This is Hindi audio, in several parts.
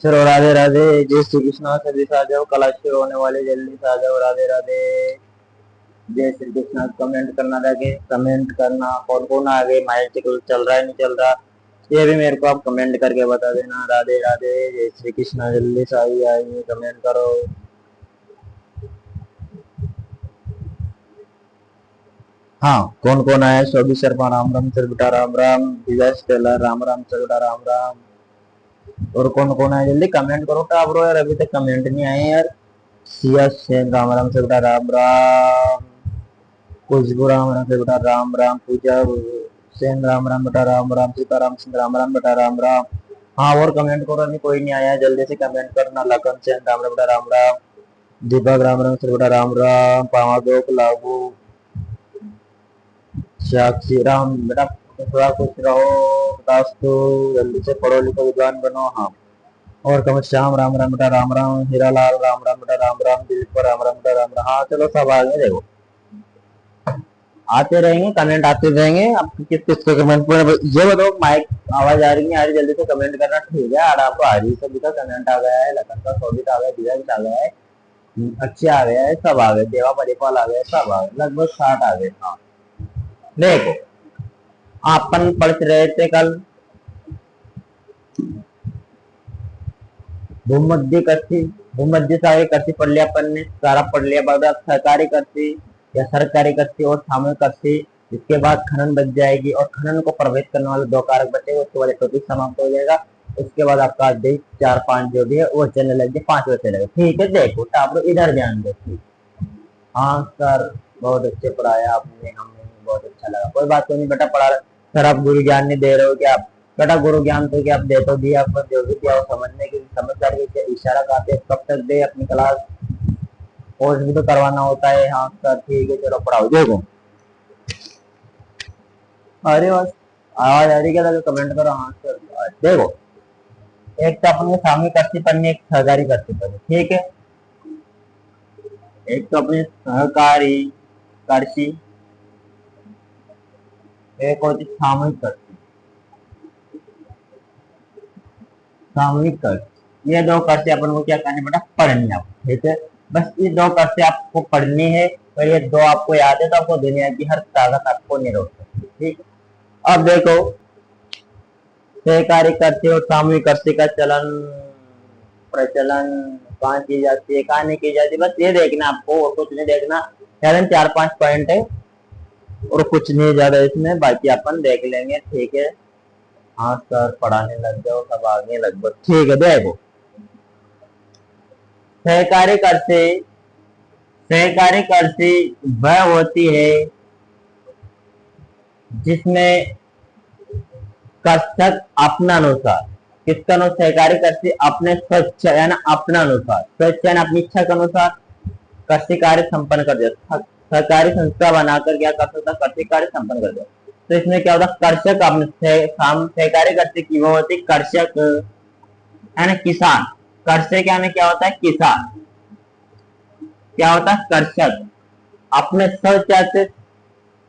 चलो राधे राधे, जय श्री कृष्णा। सभी से आ जाओ, कल शुरू होने वाले, जल्दी से आ जाओ। राधे राधे, जय श्री कृष्णा। कमेंट करना रह गए, कमेंट करना। कौन कौन आ गए, माइक चल रहा है नहीं चल रहा, ये भी मेरे को आप कमेंट करके बता देना। राधे राधे, जय श्री कृष्णा। जल्दी से आइए आइए, कमेंट करो। हाँ, कौन कौन आया? शोभी शर्मा राम राम सर बेटा, राम राम। विजय टेलर राम राम सर बेटा, राम राम। और कौन कौन आया, जल्दी कमेंट करो टाब्रो यार, अभी तक कमेंट नहीं आए यार। सिया सेन राम राम सर बेटा, राम राम। खुशबू राम राम सर बेटा, राम राम। पूजा सेन राम राम बेटा, राम राम। सीताराम सिंह राम राम बेटा, राम राम। हाँ, और कमेंट करो, अभी कोई नहीं आया, जल्दी से कमेंट करना। लखन सेन राम राम बेटा, राम राम। दीपक राम राम सर बेटा, राम राम। पावादोक लागू साक्षी राम बेटा, थोड़ा कुछ रहो दास्तु, जल्दी से पढ़ो लिखो विद्वान बनो। हाँ, और कमर श्याम राम राम बेटा, राम राम। हीरालाल राम राम बेटा, राम राम। दिलीप राम राम बेटा, राम राम। हाँ चलो, सब आ गए, देखो आते रहेंगे, कमेंट आते रहेंगे। अब किस किस को कमेंट पर ये बताओ, माइक आवाज आ रही है? आ रही, जल्दी से कमेंट करना। ठीक है, आराम को आ रही है, सभी का कमेंट आ गया है। लखन का, शोभित आ गया, दिव्यांश आ गया है, अच्छे आ गया है, सब आ गए। देवा परिपाल आ गए, सब आ गए, लगभग 60 आ गए। हाँ, देखो अपन पढ़ रहे थे कल भूमध्य कृषि, भूमध्य से आगे कृषि पढ़ लिया अपन ने, सारा पढ़ लिया। बाद सरकारी कृषि या सरकारी कृषि और सामूहिक कृषि, इसके बाद खनन बच जाएगी, और खनन को प्रभावित करने वाले 2 कारक बचेंगे, उसके बाद टॉपिक समाप्त हो जाएगा। उसके बाद आपका देश 4-5 जो भी है वो चलने लगे, 5 बजे चलेगा। ठीक है, देखो आप लोग इधर ध्यान दो। हाँ सर, बहुत अच्छे पढ़ाया आपने, हमें बहुत अच्छा लगा। कोई बात तो नहीं बेटा, पढ़ा सर आप गुरु ज्ञान नहीं दे रहे हो क्या आप? बेटा गुरु ज्ञान तो क्या आप दे तो दिया, आपको जो भी दिया वो समझने की समझदारी के इशारा करते, कब तक दे अपनी क्लास, कोर्स भी तो करवाना होता है। हाँ सर ठीक है, चलो पढ़ाओ। देखो अरे बस आवाज आ रही क्या, तो कमेंट करो। हाँ सर, देखो एक तो अपने सामने कृषि पढ़नी, एक सरकारी कृषि पढ़नी, ठीक है। एक तो अपने सहकारी कृषि, एक होती सामूहिक कृषि। सामूहिक कृषि, ये 2 कृषि अपन को क्या करनी बेटा, पढ़नी है, ठीक है। बस ये 2 कृषि आपको पढ़नी है, और ये 2 आपको याद है तो आपको दुनिया की हर ताकत आपको नहीं रोक सकती, ठीक। अब देखो सहकारी कृषि और सामूहिक कृषि का चलन प्रचलन कहाँ की जाती है, कहाँ नहीं की जाती, बस ये देखना आपको, और कुछ नहीं देखना। 4-5 पॉइंट है और कुछ नहीं ज्यादा इसमें, बाकी अपन देख लेंगे, ठीक है। हाँ सर, पढ़ाने लग जाओ, सब आगे लगभग ठीक है। देखो सहकारी कृषि, सहकारी कृषि वह होती है जिसमें कृषक अपना अनुसार, किसका अनुसार? सहकारी कृषि अपने स्वेच्छ यानी अपना अनुसार, स्वेच्छ यानी अपनी इच्छा के अनुसार कृषि कार्य संपन्न कर देता। सहकारी संस्था बनाकर क्या कर सकता? कृषि कार्य संपन्न कर देता। तो इसमें क्या होता? कृषक अपने सहकारी कृषि की वो होती कृषक है ना, किसान। कृषक यानी क्या होता है? किसान। क्या होता है? कृषक अपने स्वेच्छा से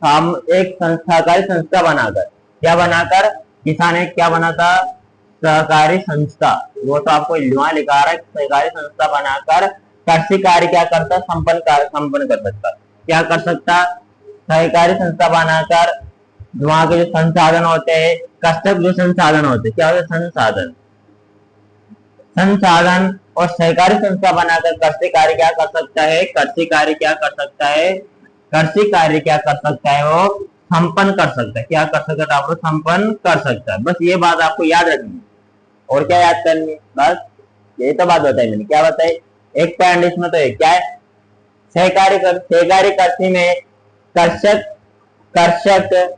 हम एक सहकारी संस्था बनाकर, क्या बनाकर? किसान एक क्या बनाता? सहकारी संस्था। वो तो आपको वहां लिखा रहा है, सहकारी संस्था बनाकर कृषि कार्य क्या करता? संपन्न कर सकता। क्या कर सकता? सहकारी संस्था बनाकर वहां के जो संसाधन होते हैं, कृषक जो संसाधन होते हैं, क्या होते? संसाधन, संसाधन और सहकारी संस्था बनाकर कृषि कार्य क्या कर सकता है? कृषि कार्य क्या कर सकता है? कृषि कार्य क्या कर सकता है? वो संपन्न कर सकता है। क्या कर सकता है? आपको संपन्न कर सकता है। बस ये बात आपको याद रखनी है, और क्या याद करनी है? बस यही तो बात बताई मैंने। क्या बताई? एक पॉइंट इसमें तो क्या है? सहकारी कृषि में कृषक, कृषक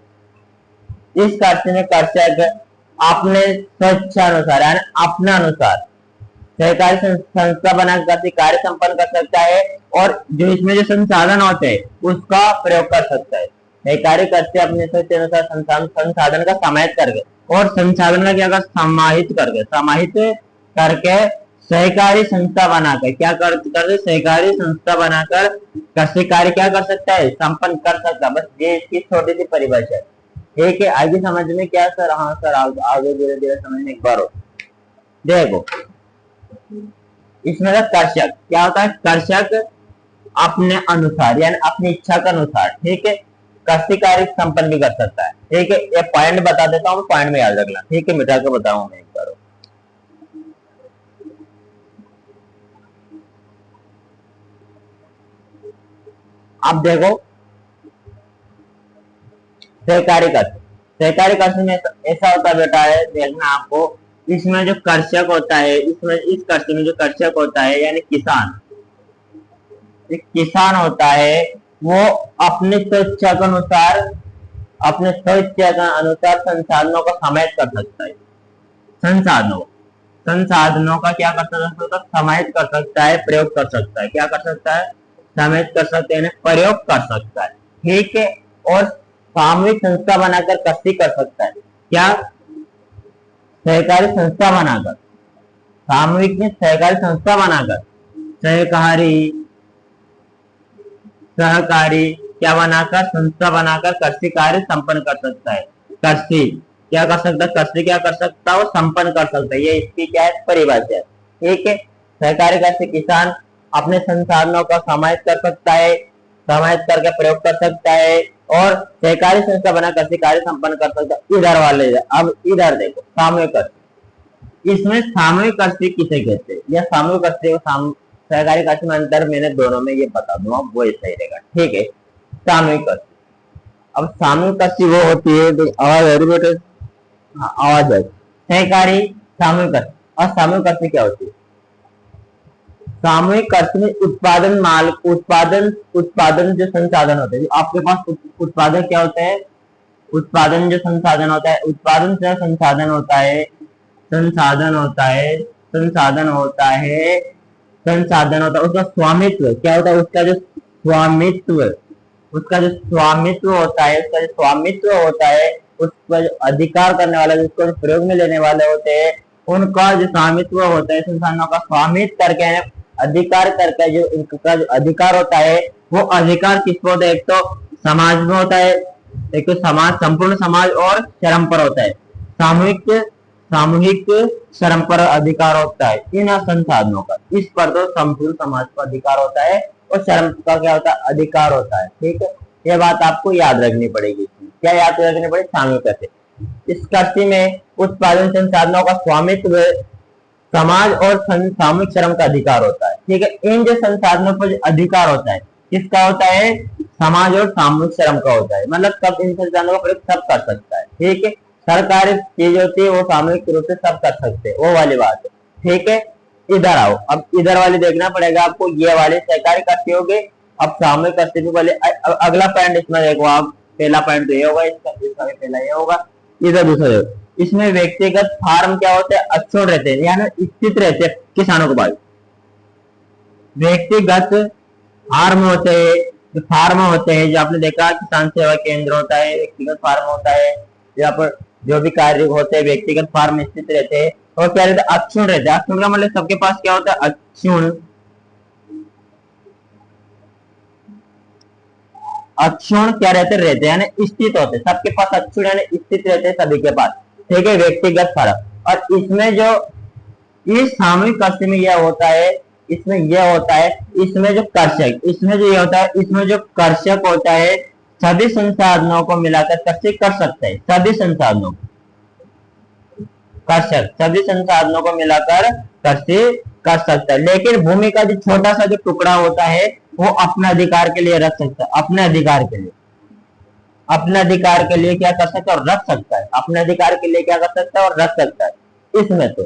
इस कृषि में कृषक अपने स्वेच्छानुसार यानी अपना अनुसार सहकारी संस्था बनाकर कृषि कार्य संपन्न कर सकता है, और जो इसमें जो संसाधन होते हैं उसका प्रयोग कर सकता है। सहकारी कृषि अपने अनुसार संसाधन का समाहित करके, और संसाधन का क्या कर? समाहित करके, समाहित करके सहकारी संस्था बनाकर क्या कर सहकारी संस्था बनाकर कृषि कार्य क्या कर सकता है? संपन्न कर सकता है। बस ये इसकी छोटी सी परिभाषा है, ठीक है। आगे समझ में क्या सर? हाँ सर, आगे धीरे धीरे समझने एक बार हो। देखो इसमें कर्षक क्या होता है, कर्षक अपने अनुसार यानी अपनी इच्छा के अनुसार, ठीक है, कृषि कार्य संपन्न भी कर सकता है। ठीक है, ये पॉइंट बता देता हूँ, पॉइंट में याद रखना, ठीक है, मिटा के बताऊँ मैं एक बार। अब देखो सहकारी कृषि, सहकारी कृषि में ऐसा होता बेटा है, देखना आपको, इसमें जो कर्षक होता है, इसमें इस कृषि में जो कर्षक होता है यानी किसान, एक किसान होता है, वो अपने स्वेच्छा के अनुसार, अपने स्वेच्छा के अनुसार संसाधनों को समाहित कर सकता है। संसाधनों संसाधनों का क्या कर सकता है, समाहित कर सकता है, प्रयोग कर सकता है। क्या कर सकता है, समाहित कर सकते हैं, प्रयोग कर सकता है। ठीक है, और सामूहिक संस्था बनाकर कृषि कर सकता है। क्या, सहकारी संस्था बनाकर, सामूहिक में सहकारी संस्था बनाकर, सहकारी क्या बनाकर, संस्था बनाकर कृषि कार्य संपन्न कर सकता है। कृषि क्या कर सकता है, कृषि क्या कर सकता है, वो संपन्न कर सकता है। ये इसकी क्या है, परिभाषा है। ठीक है, सहकारी कृषि किसान अपने संसाधनों का समाहित कर सकता है, समाहित करके प्रयोग कर सकता है, और सहकारी संस्था बना कृषि कार्य संपन्न कर सकता है। इधर वाले, अब इधर देखो सामूहिक कृषि, इसमें सामूहिक कृषि किसे कहते हैं, या सामूहिक कृषि सहकारी कृषि में अंतर मैंने दोनों में ये बता दूंगा, वो सही रहेगा। ठीक है, सामूहिक कृषि, अब सामूहिक कृषि वो होती है, आवाज बेटे, आवाज है, सहकारी सामूहिक कृषि, और सामूहिक कृषि क्या होती है, सामूहिक कृषि में उत्पादन माल, उत्पादन जो संसाधन होते हैं, आपके पास उत्पादन क्या होता है, उत्पादन जो संसाधन होता है, उत्पादन से संसाधन होता है, संसाधन होता है, संसाधन होता है, संसाधन होता है, उसका स्वामित्व क्या होता है, उसका जो स्वामित्व, उसका जो स्वामित्व होता है, उसका जो स्वामित्व होता है, उस पर अधिकार करने वाला, जिसको प्रयोग में लेने वाले होते हैं, उनका जो स्वामित्व होता है, संसाधनों का स्वामित्व करके अधिकार करके जो इनका जो अधिकार होता है, वो अधिकार किसको होता है, एक तो समाज में होता है, एक तो समाज, संपूर्ण समाज और श्रम पर होता है। सामूहिक सामूहिक श्रम पर अधिकार होता है इन संसाधनों का, इस पर तो संपूर्ण समाज का अधिकार होता है, और श्रम का क्या होता है, अधिकार होता है। ठीक है, ये बात आपको याद रखनी पड़ेगी। क्या याद रखनी पड़ेगी, सामूहिक कृषि, इस कृषि में उत्पादन संसाधनों का स्वामित्व समाज और सामूहिक श्रम का अधिकार होता है। ठीक है, इन जो संसाधनों पर अधिकार होता है, किसका होता है, समाज और सामूहिक श्रम का होता है। मतलब सब इन संसाधनों का प्रयोग सब कर सकता है। ठीक है, सरकारी चीज होती है वो सामूहिक रूप से सब कर सकते हैं, वो वाली बात है। ठीक है, इधर आओ, अब इधर वाली देखना पड़ेगा आपको, ये वाले सहकारी कृषि हो गए। अब सामूहिक कृषि भी वाले, अगला पॉइंट इसमें देखो आप, पहला पॉइंट तो ये होगा, इसका भी पहला ये होगा, इधर दूसरा, इसमें व्यक्तिगत फार्म क्या होते हैं, अक्षुण रहते हैं, यानी स्थित रहते हैं किसानों के पास। व्यक्तिगत फार्म होते हैं, जो फार्म होते हैं, जो आपने देखा किसान सेवा केंद्र होता है, व्यक्तिगत फार्म होता है, यहाँ पर जो भी कार्य होते हैं व्यक्तिगत फार्म स्थित रहते हैं, और क्या रहते हैं, अक्षुण रहते हैं। अक्षुण का मतलब सबके पास क्या होता है, अक्षुण, अक्षुण क्या रहते हैं, यानी स्थित होते, सबके पास अक्षुण यानी स्थित रहते हैं सभी के पास। ठीक है, व्यक्तिगत फार्म। और इसमें जो इस सामूहिक कृषि में यह होता है, इसमें यह होता है, इसमें जो कर्षक, इसमें जो ये होता है, इसमें जो कर्षक होता है सभी संसाधनों को मिलाकर कृषि कर सकते हैं, सभी संसाधनों, कर्षक सभी संसाधनों को मिलाकर कृषि कर सकता है। लेकिन भूमि का जो छोटा सा जो टुकड़ा होता है वो अपने अधिकार के लिए रख सकता है, अपने अधिकार के लिए, अपने अधिकार के लिए क्या कर सकता है, और रख सकता है, अपने अधिकार के लिए क्या कर सकता है और रख सकता है। इसमें तो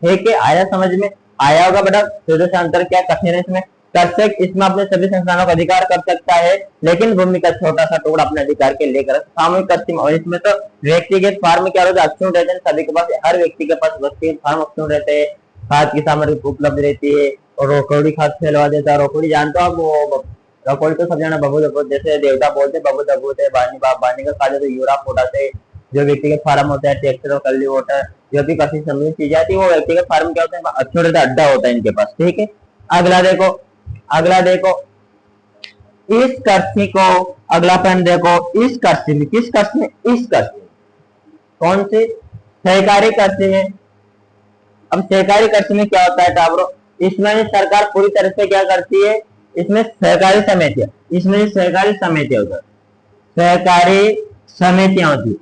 ठीक है, आया समझ में, आया होगा बेटा, सीधे से अंतर क्या कठिन है इसमें। कर्षक इसमें अपने सभी संस्थानों का अधिकार कर सकता है, लेकिन भूमि का छोटा सा टुकड़ा अपने अधिकार के लेकर सामूहिक कृषि में, और इसमें तो व्यक्तिगत फार्म क्या होता है, अक्षुण रहते हैं सभी के पास, हर व्यक्ति के पास व्यक्तिगत फार्म अक्षुण रहते हैं, खाद की सामग्री उपलब्ध रहती है, और रोकड़ी खाद फैलवा देता है। रोकड़ी जानते हो आप, वो रोकड़ी तो सब जाना बबू दबू, जैसे देवता बोलते बबू दबू थे, बानी बाप बानी का खाद तो यूरा पोटास है। जो व्यक्तिगत फार्म होता है, ट्रैक्टर और कल्ली वाटर, जो भी काफी संबंधित चीजें आती है, वो व्यक्तिगत फार्म क्या होता है, अच्छे रहता अड्डा होता है इनके पास। ठीक है, अगला देखो, अगला देखो, इस कृषि को, अगला पॉइंट देखो, इस कृषि में, किस कृषि में, इस कृषि, कौन सी, सहकारी कृषि में, अब सहकारी कृषि में क्या होता है टाबरो, इसमें सरकार पूरी तरह से क्या करती है, इसमें सहकारी समितियां, इसमें सहकारी समितियां होता है, सहकारी समितियां होती है,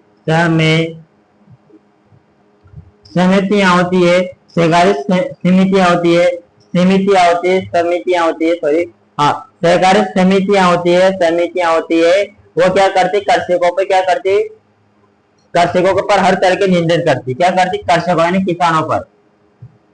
समितियां होती है, सहकारी समितियां होती है, समितियां होती है, समितियां होती है, सॉरी, हाँ, सहकारी समितियां होती है, समितियां होती है, वो क्या करती, कृषकों पे क्या करती, कृषकों के ऊपर हर तरह के नियंत्रण करती, क्या करती, कृषकों यानी किसानों पर,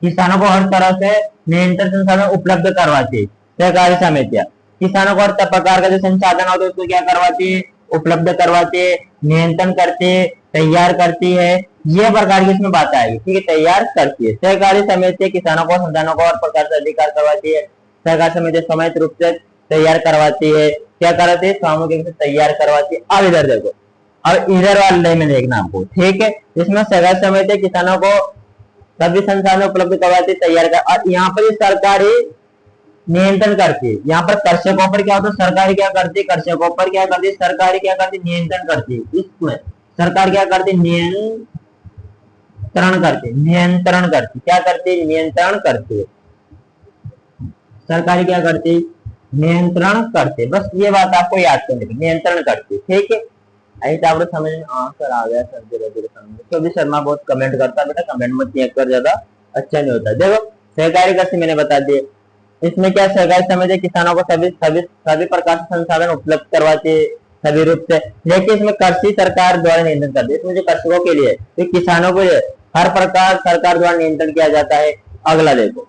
किसानों को हर तरह से नियंत्रण संसाधन उपलब्ध करवाती है सहकारी समितियां, किसानों को हर प्रकार का जो संसाधन होता है उसको क्या करवाती है, उपलब्ध करवाती है, नियंत्रण करती है, तैयार करती है, ये प्रकार की इसमें बात आएगी, ठीक है, तैयार करती है। सहकारी समिति किसानों को संसाधनों को हर प्रकार से अधिकार करवाती है, सहकारी समिति समय रूप से तैयार करवाती है, क्या कराती है, सामूहिक से तैयार करवाती है। अब इधर देखो, अब इधर वाले में देखना आपको, ठीक है, इसमें सहकारी समिति किसानों को सभी संसाधन उपलब्ध करवाती, तैयार कर, और यहाँ पर सरकारी नियंत्रण करती है, यहाँ पर कृषकों पर क्या होता है, सरकारी क्या करती है, कृषकों पर क्या करती है, सरकारी क्या करती है, नियंत्रण करती है, इसमें सरकार क्या करती है, नियंत्रण करती है, नियंत्रण करती, क्या करती है, नियंत्रण करती है, सरकारी क्या करती है, नियंत्रण करते, बस ये बात आपको याद करनी है, नियंत्रण करती, ठीक है। ऐसे आप लोग समझ में, हाँ सर आ गया सर, धीरे धीरे समझ। तो भी शर्मा बहुत कमेंट करता है, बेटा कमेंट मत किया कर, ज्यादा अच्छा नहीं होता। देखो सहकारी कृषि मैंने बता दिए, इसमें क्या सहकारी समिति किसानों को सभी सभी सभी प्रकार से संसाधन उपलब्ध करवाती है सभी रूप से, लेकिन इसमें कृषि सरकार द्वारा नियंत्रण करती है, इसमें जो कृषकों के लिए, तो किसानों को हर प्रकार सरकार द्वारा नियंत्रण किया जाता है। अगला देखो,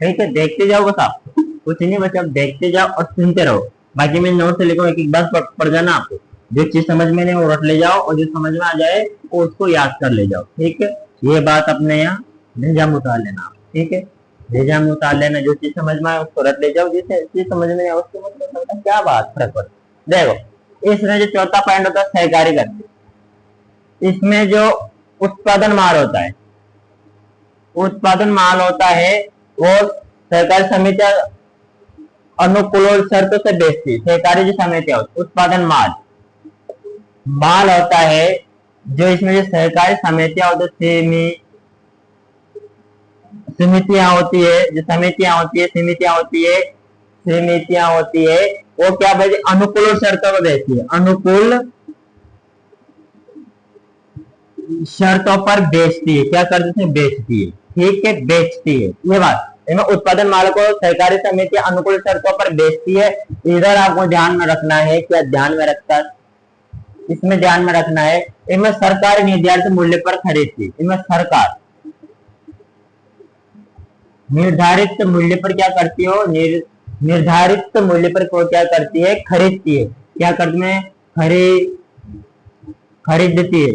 ठीक है, देखते जाओ बस, आप कुछ नहीं, बस आप देखते जाओ और सुनते रहो, बाकी मैं नोट से लिखो, एक एक बार पढ़ जाना आपको, जो चीज समझ में नहीं वो रट ले जाओ, और जो समझ में आ जाए वो उसको याद कर ले जाओ, ठीक है। ये बात अपने यहाँ निजाम उतार लेना, ठीक है, निजाम उतार लेना, जो चीज समझ में आए उसको रट ले जाओ, जिससे चीज समझ में नहीं आए उसको मतलब क्या बात फर्क पड़ता। देखो इसमें जो चौथा पॉइंट होता है सहकारी करते, इसमें जो उत्पादन माल होता है, उत्पादन माल होता है वो सहकारी समितियां अनुकूल शर्तों से बेचती है, सहकारी जो समितियां उत्पादन माल, माल होता है जो इसमें जो सहकारी समितियां होती है, समितियां होती है, जो समितियां होती है, समितियां होती है, समितियां होती है, वो क्या बेचती, अनुकूल शर्तों को बेचती है, अनुकूल शर्तों पर बेचती है, क्या करती है, बेचती है, ठीक है, बेचती है, ये बात इनमें उत्पादन माल को सहकारी समिति अनुकूल शर्तों पर बेचती है। इधर आपको ध्यान में रखना है, क्या ध्यान में रखता, इसमें ध्यान में रखना है, इनमें सरकार निर्धारित मूल्य पर खरीदती है, इनमें सरकार निर्धारित मूल्य पर क्या करती हो, निर्धारित मूल्य पर क्या करती है, खरीदती है, क्या करती है, खरीदती है,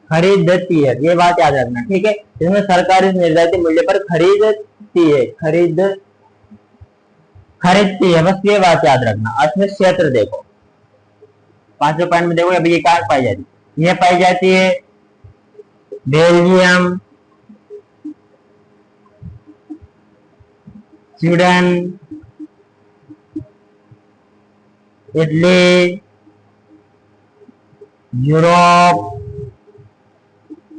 खरीदती है, ये बात याद रखना, ठीक है। इसमें सरकार इस निर्धारित मूल्य पर खरीदती है, खरीदती है, बस ये बात याद रखना। इसमें क्षेत्र देखो, पांचवें पॉइंट में देखो, अभी ये कहाँ पाई जाती है, ये पाई जाती है बेल्जियम, स्वीडन, इटली, यूरोप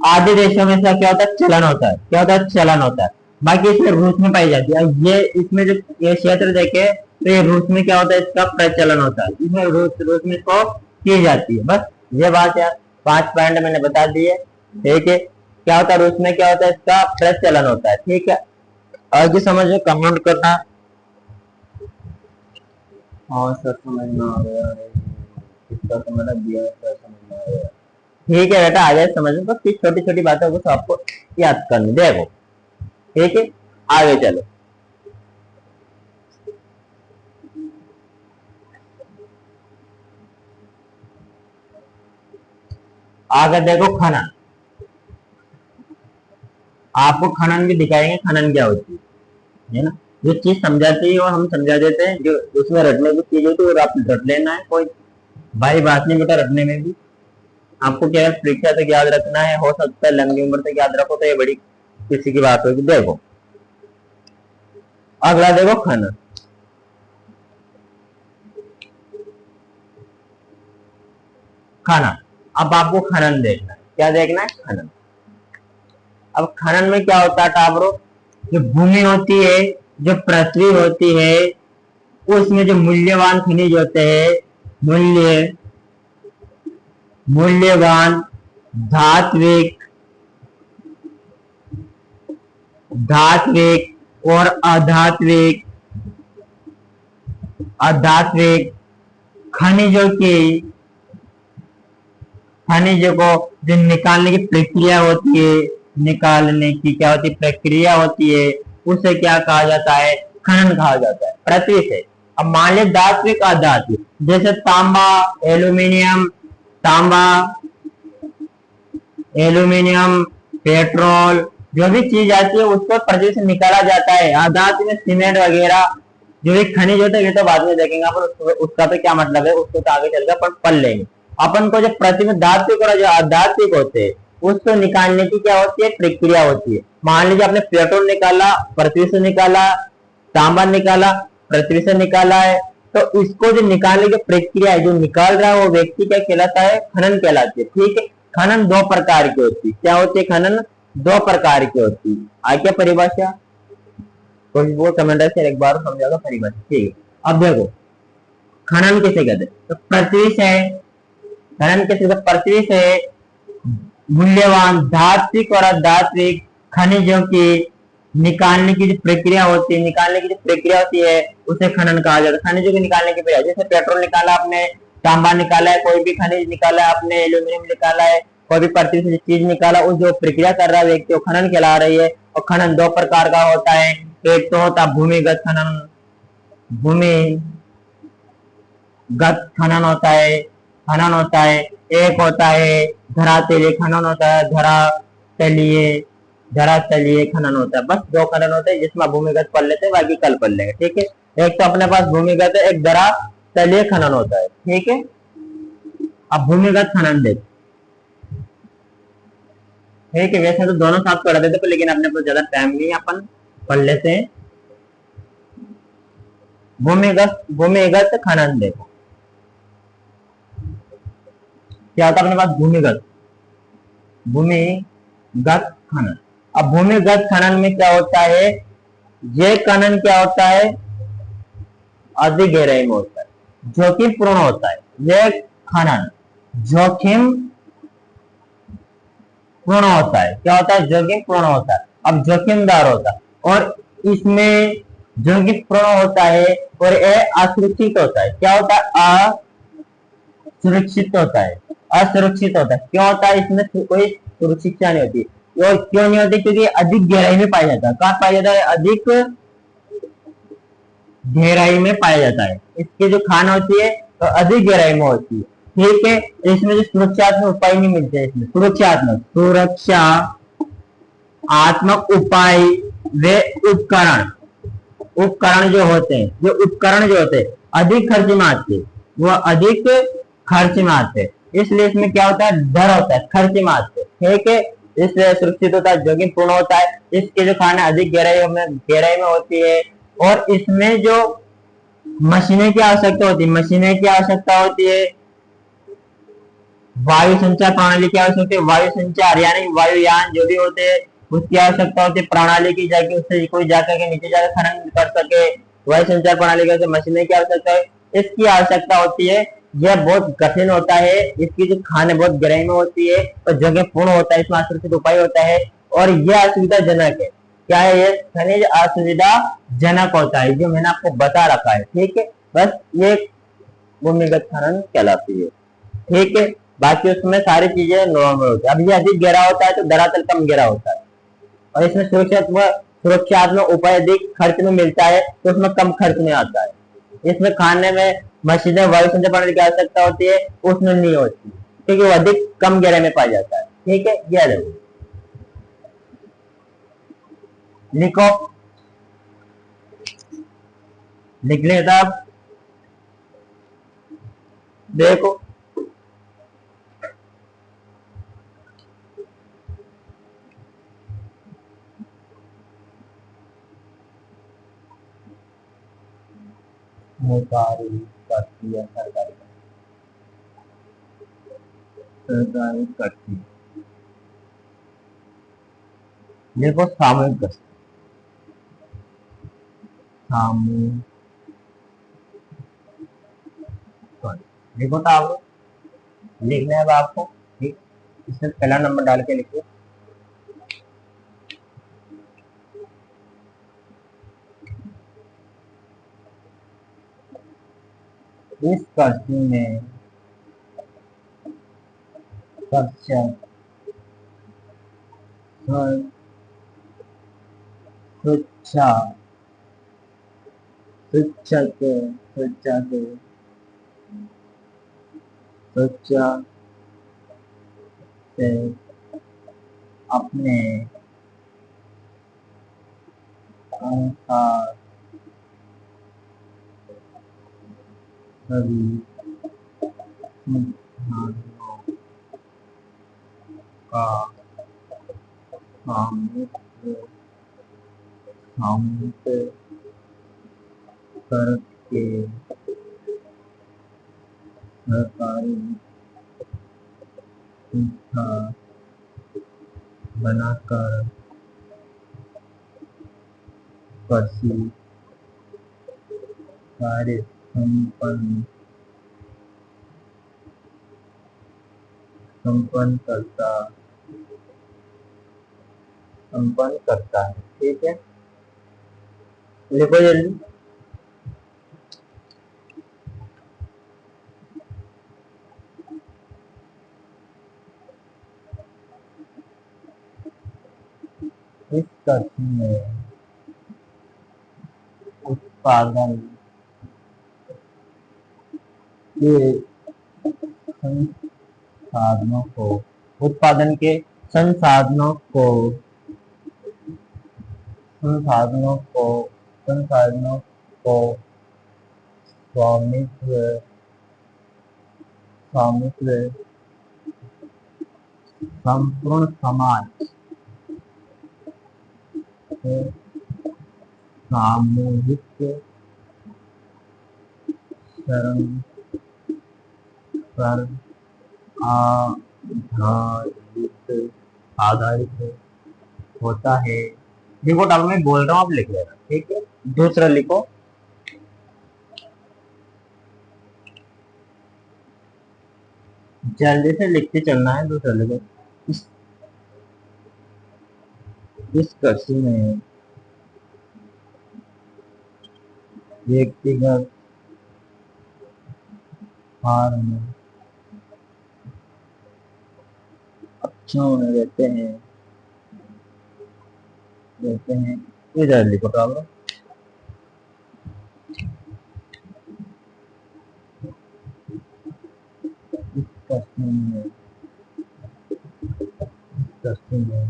आदि देशों में इसका क्या होता है, चलन होता है, क्या होता है, चलन होता है। बाकी इसमें रूस में पाई जाती है, ये इसमें जो ये क्षेत्र देखे तो ये रूस में क्या होता है, इसका प्रचलन होता है, इसमें रूस में इसको की जाती है, बस ये बात यार, 5 पॉइंट मैंने बता दिए, ठीक है। क्या होता है रूस में, क्या होता है, इसका प्रचलन होता है, ठीक है। आगे समझ में कमेंट करना। हाँ सर समझ में आ गया, इसका समझ दिया सर, समझ में आ गया, ठीक है बेटा, आ जाए समझ में, बस छोटी छोटी बातों को आपको याद करनी, देखो ठीक है। आगे चलो, आगे देखो खनन, आपको खनन भी दिखाएंगे, खनन क्या होती है ना, जो चीज समझाती है और हम समझा देते हैं, जो उसमें रटने की चीज होती है आप रट लेना है, कोई भाई बात नहीं बेटा, रटने में भी आपको क्या है, परीक्षा तक याद रखना है, हो सकता है लंबी उम्र तक याद रखो तो ये बड़ी किसी की बात होगी। देखो अगला देखो खनन, खनन, अब आपको खनन देखना है, क्या देखना है, खनन। अब खनन में क्या होता है टाबरो, जो भूमि होती है, जो पृथ्वी होती है, उसमें जो मूल्यवान खनिज होते हैं, मूल्यवान धात्विक धात्विक और अधात्विक अधात्विक खनिजों की खनिजों को जो निकालने की प्रक्रिया होती है, निकालने की क्या होती है प्रक्रिया होती है, उसे क्या कहा जाता है, खनन कहा जाता है पृथ्वी से। अब मान लिया धात्विक अधात्विक, जैसे तांबा एल्यूमिनियम पेट्रोल, जो भी चीज आती है उसको पृथ्वी से निकाला जाता है। अधातु में सीमेंट वगैरह जो भी खनिज होता है, ये तो बाद में देखेंगे अपन, उसका तो क्या मतलब है उसको तो आगे चलकर अपन पढ़ लेंगे। अपन को जो पृथ्वी में धात्विक और जो अधात्विक होते हैं उसको निकालने की क्या होती है प्रक्रिया होती है। मान लीजिए आपने पेट्रोल निकाला, पृथ्वी से निकाला, तांबा निकाला, पृथ्वी से निकाला है, तो इसको जो निकालने की प्रक्रिया है, जो निकाल रहा है वो व्यक्ति क्या कहलाता है, खनन कहलाती है। ठीक है, खनन दो प्रकार की होती है। क्या होती है खनन, दो प्रकार की होती है। आगे परिभाषा कोई वो कमेंट से एक बार समझाओगा परिभाषा। ठीक है, अब देखो खनन किसे कहते हैं, तो पृथ्वी से, खनन किसे, तो पृथ्वी से मूल्यवान धात्विक और अधात्विक खनिजों की निकालने की जो प्रक्रिया होती है, उसे खनन कहा जाता है। खनिजों को निकालने की प्रक्रिया, जैसे पेट्रोल निकाला आपने, तांबा निकाला है, कोई भी खनिज निकाला है आपने, एल्यूमिनियम निकाला है, कोई भी पृथ्वी से चीज निकाला, उस जो प्रक्रिया कर रहा है व्यक्ति, वो खनन कहला रही है। और खनन दो प्रकार का होता है, एक तो होता है भूमिगत खनन, होता है, एक होता है धरातलीय खनन होता है, धरातलीय खनन होता है। बस दो खनन होते हैं जिसमें भूमिगत पढ़ लेते हैं, बाकी कल पढ़ लेंगे। ठीक है, एक तो अपने पास भूमिगत है, एक धरातलीय खनन होता है। ठीक है, अब भूमिगत खनन देख, ठीक है, वैसे तो दोनों साथ पढ़ देते, लेकिन अपने पास ज्यादा टाइम नहीं है, अपन पढ़ लेते हैं। भूमिगत खनन देखो क्या होता है अपने पास, भूमिगत खनन। अब भूमिगत खनन में क्या होता है, ये खनन क्या होता है, अधिक गहराई में होता है, जोखिम पूर्ण होता है। यह खनन जोखिम पूर्ण होता है। क्या होता है, जोखिम पूर्ण होता है। अब जोखिमदार होता है, और इसमें जोखिम पूर्ण होता है और यह असुरक्षित होता है। क्या होता है, असुरक्षित होता है। क्यों होता है, इसमें कोई सुरक्षा नहीं होती। और क्यों नहीं होती, क्योंकि अधिक गहराई में पाया जाता है। कहाँ पाया जाता है, अधिक गहराई में पाया जाता है। इसकी जो खान होती है तो अधिक गहराई में होती है। ठीक है, इसमें जो सुरक्षात्मक उपाय नहीं मिलते हैं, इसमें सुरक्षात्मक उपाय वे उपकरण जो होते हैं अधिक खर्च में आते हैं, वो अधिक खर्च में आते हैं। इसलिए इसमें क्या होता है, डर होता है, खर्च में आते हैं। ठीक है, इसलिए सुरक्षित होता है, जोखिम पूर्ण होता है। इसके जो खाना अधिक गहराई में होती है, और इसमें जो मशीनें की आवश्यकता होती है, वायु संचार प्रणाली की आवश्यकता होती है। वायु संचार यानी वायुयान जो भी होते हैं उसकी आवश्यकता होती है। प्रणाली की जाके उससे कोई जाकर के नीचे जाकर खनन कर सके, वायु संचार प्रणाली का मशीनें की आवश्यकता है, इसकी आवश्यकता होती है। यह बहुत कठिन होता है, इसकी जो खाने बहुत गहराई में होती है और जगह पूर्ण होता है, इसमें असुरक्षित उपाय होता है, और यह असुविधाजनक है। क्या है, ये खनिज असुविधाजनक होता है, जो मैंने आपको बता रखा है। ठीक है, बस ये भूमिगत खनन कहलाती है। ठीक है, बाकी उसमें सारी चीजें नॉर्मल होती है। अब ये अधिक गहरा होता है तो धरातल कम गहरा होता है, और इसमें सुरक्षात्मक उपाय अधिक खर्च में मिलता है, तो उसमें कम खर्च में आता है। इसमें खाने में मशीनें, वायु संचार प्रणाली की आवश्यकता होती है, उसमें नहीं होती, क्योंकि वो अधिक कम गहराई में पाया जाता है। ठीक है, यह देखो लिखो, लिख लेता आप देखो, सरकारी करती देखो सामूहिक कृषि, सामूहिक, देखो तो आप लिखना है अब आपको, ठीक, इसमें पहला नंबर डाल के लिखिए। इस कृषि में शिक्षक, शिक्षा, शिक्षक, शिक्षक, शिक्षा से अपने अनुसार सभी सिद्धांतों का सामूहिक, सामूहिक करके सरकारी संस्था बनाकर कृषि कार्य संपन्न करता है। ठीक है, लिखो जल्दी। इस कृषि में उत्पादन के संसाधनों को, उत्पादन के संसाधनों को, संसाधनों को, संसाधनों को स्वामित्व, स्वामित्व संपूर्ण समाज के सामूहिक शरण पर आधारित, आधारित होता है। देखो अब मैं बोल रहा हूँ, आप लिख लेना, ठीक है। दूसरा लिखो, जल्दी से लिखते चलना है। दूसरा लिखो, इस, इस कृषि में व्यक्तिगत फार्म अच्छे रहते हैं, रहते हैं। इधर लिखो तो आप, इस कृषि में, कृषि में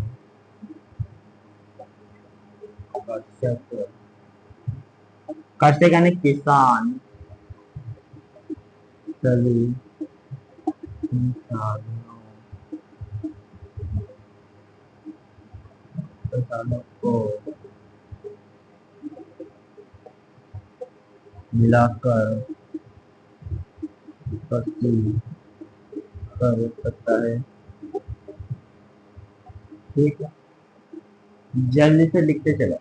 कृषक, कृषक यानी किसान सभी संसाधनों, संसाधनों को मिलाकर कृषि कर सकता है। ठीक है, जल्दी से लिखते चलो।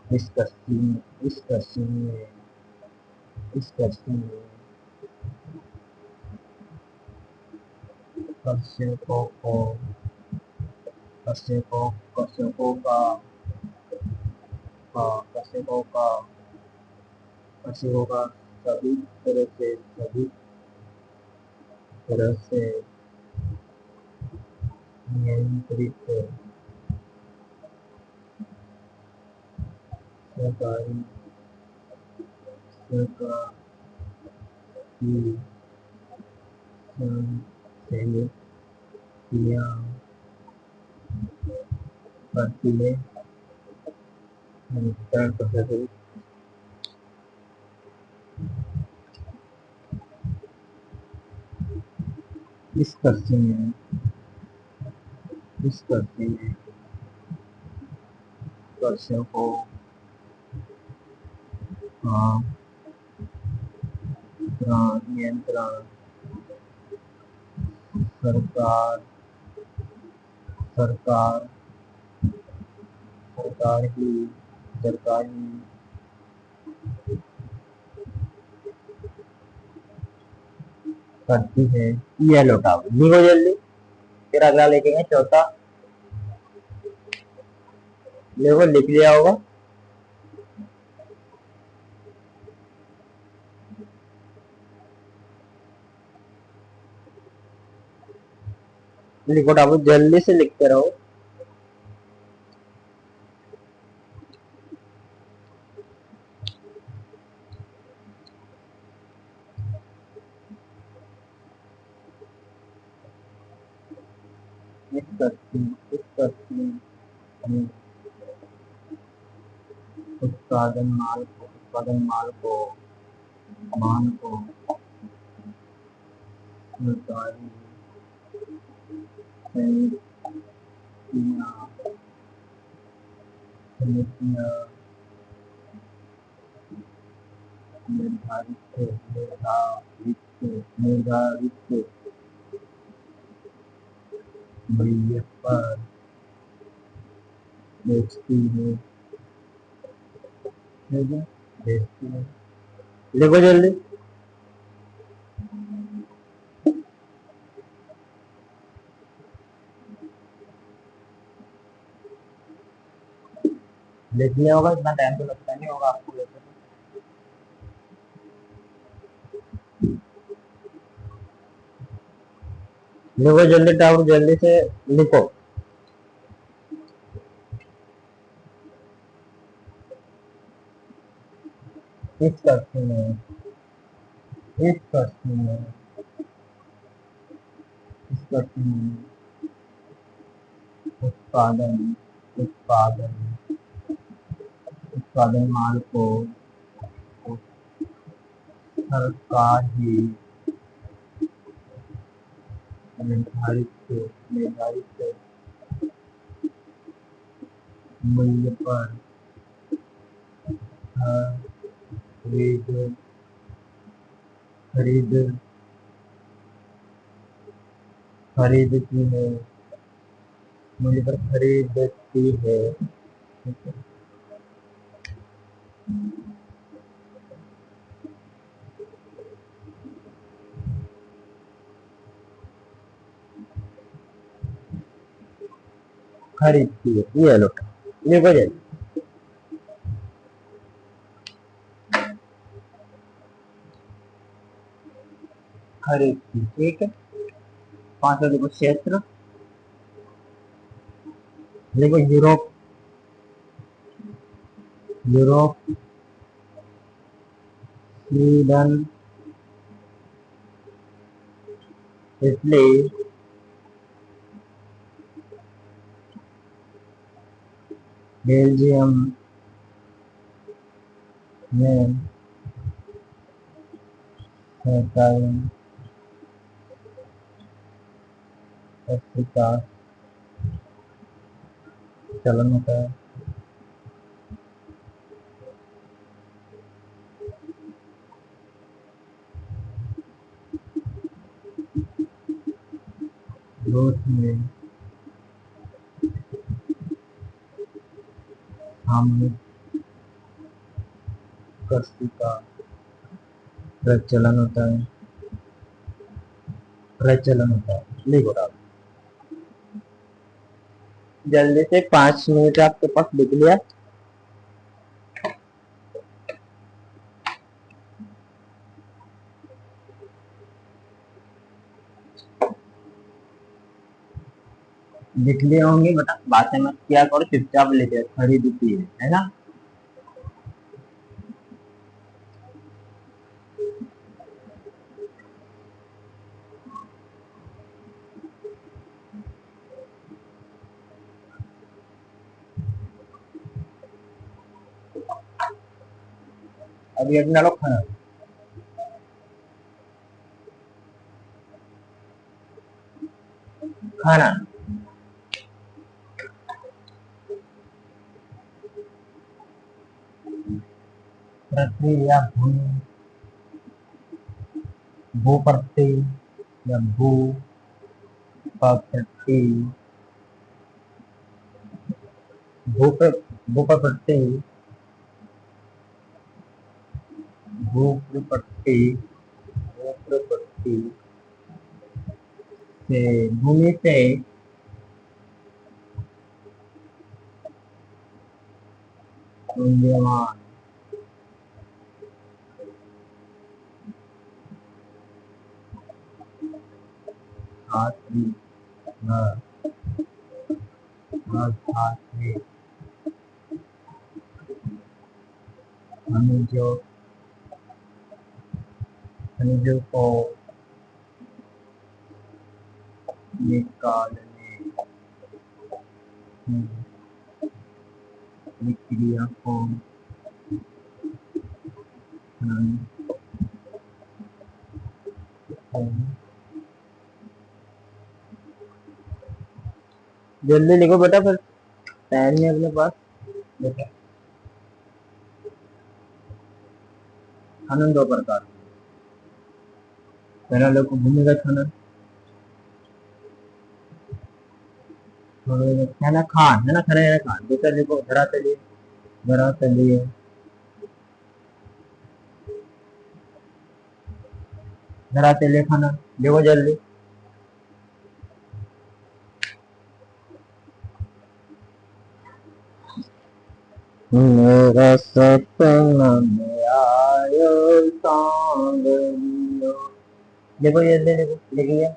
इस कृषि में, इस कृषि में, इस कृषि में कृषकों को, कृषकों, कृषकों का, कृषकों का, कृषकों का सभी तरह से, सभी तरह से नियंत्रित सरकारी, सरकार की समितियां करती है, नियंत्रण करते हैं। इस कृषि में, इस कृषि में कृषकों का नियंत्रण सरकार सरकार सरकार ही करती है। ये लौटाओ, लिखो जल्दी, फिर अगला लिखेंगे चौथा। देखो लिख लिया होगा। लिखो टाबू, जल्दी से लिखते रहो। उत्पादन माल को मान को निर्धारित निर्धारित मूल्य पर बेचती है। बेचती है, लिखो जल्दी। लिख लिया होगा, इतना टाइम तो लगता नहीं होगा आपको वैसे। लिखो जल्दी टावर, जल्दी से लिखो। इस कक्षा में उत्पादन उत्पादन उत्पादन माल को सरकार ही निर्धारित मूल्य पर खरीद खरीदती है, मूल्य पर खरीदती है। खरीदती है, ये लो, ये बजे खरीदती, ठीक है। पांचवा देखो क्षेत्र, देखो यूरोप, स्वीडन, इटली, बेल्जियम में अफ्रीका चलन होता है। रूस में सामूहिक कर्ज का प्रचलन होता है। लिखो आप जल्दी से, 5 मिनट आपके पास लिख लिया। लिख लिए होंगे, बता बातें मत किया करो, चुपचाप लिखे। खरीदती है ना। अभी अपना लोग खाना पृथ्वी या भूमि भूप्रति या भूप्रति भूप्रति भूप्रति भूप्रति से भूमि से विद्यमान धात्री खनिजों को निकालने की प्रक्रिया को जल्दी लिखो बेटा, फिर टाइम नहीं अपने पास। देखो खनन दो प्रकार, पहला देखो भूमिगत खनन, है ना खान, है ना खनन, है खान। दूसरा देखो धरातलीय, धरातलीय धरातलीय खनन, देखो जल्दी। मेरा सपना में आयो सांवरियो, देखो जल्दी, देखो लिखिए।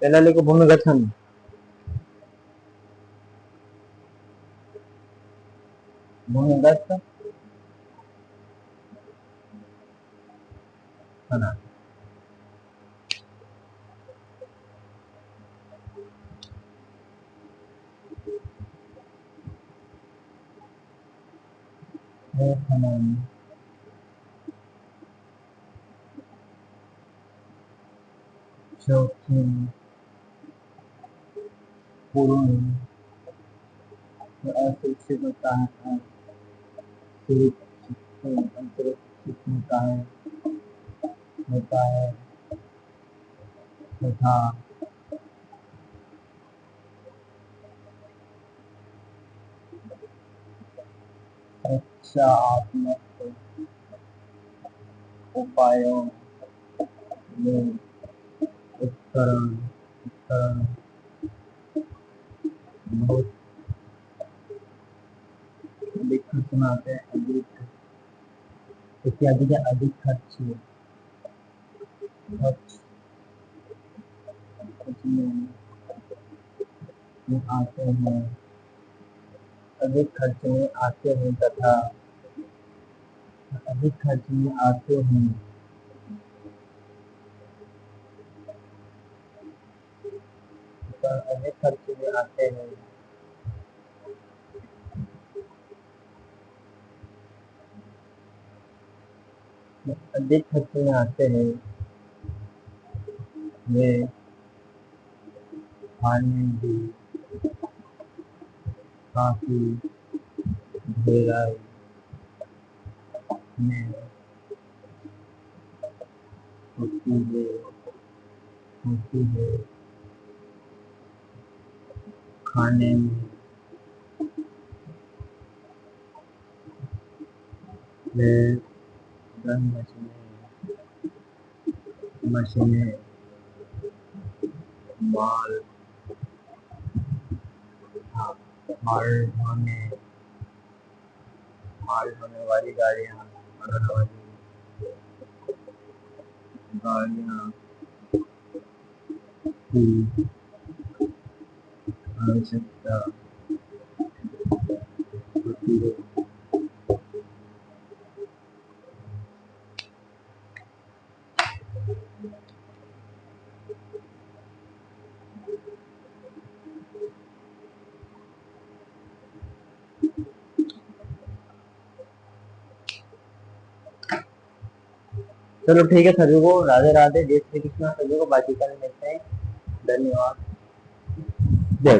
पहला लिखो भूमिगत खनन, भूमिगत खनन। खनन जोखिम पूर्ण असुरक्षित होता है, अंतरिक्षित होता है तथा रक्षात्मक उपायों में उपकरण बहुत अधिक खर्च में आते हैं, अधिक खर्च में आते हैं, अधिक खर्च में आते हैं तथा अधिक खर्च में आते हैं अधिक खर्च में आते हैं अधिक खर्च में आते हैं वे खाने भी काफी गहराई में होती है खाने में वे मशीनें माल ढोने वाली गाड़ियाँ की आवश्यकता होती है। चलो ठीक है सभी को राधे राधे, जय श्री कृष्ण सभी को, बाकी कल मिलते हैं। धन्यवाद, जय।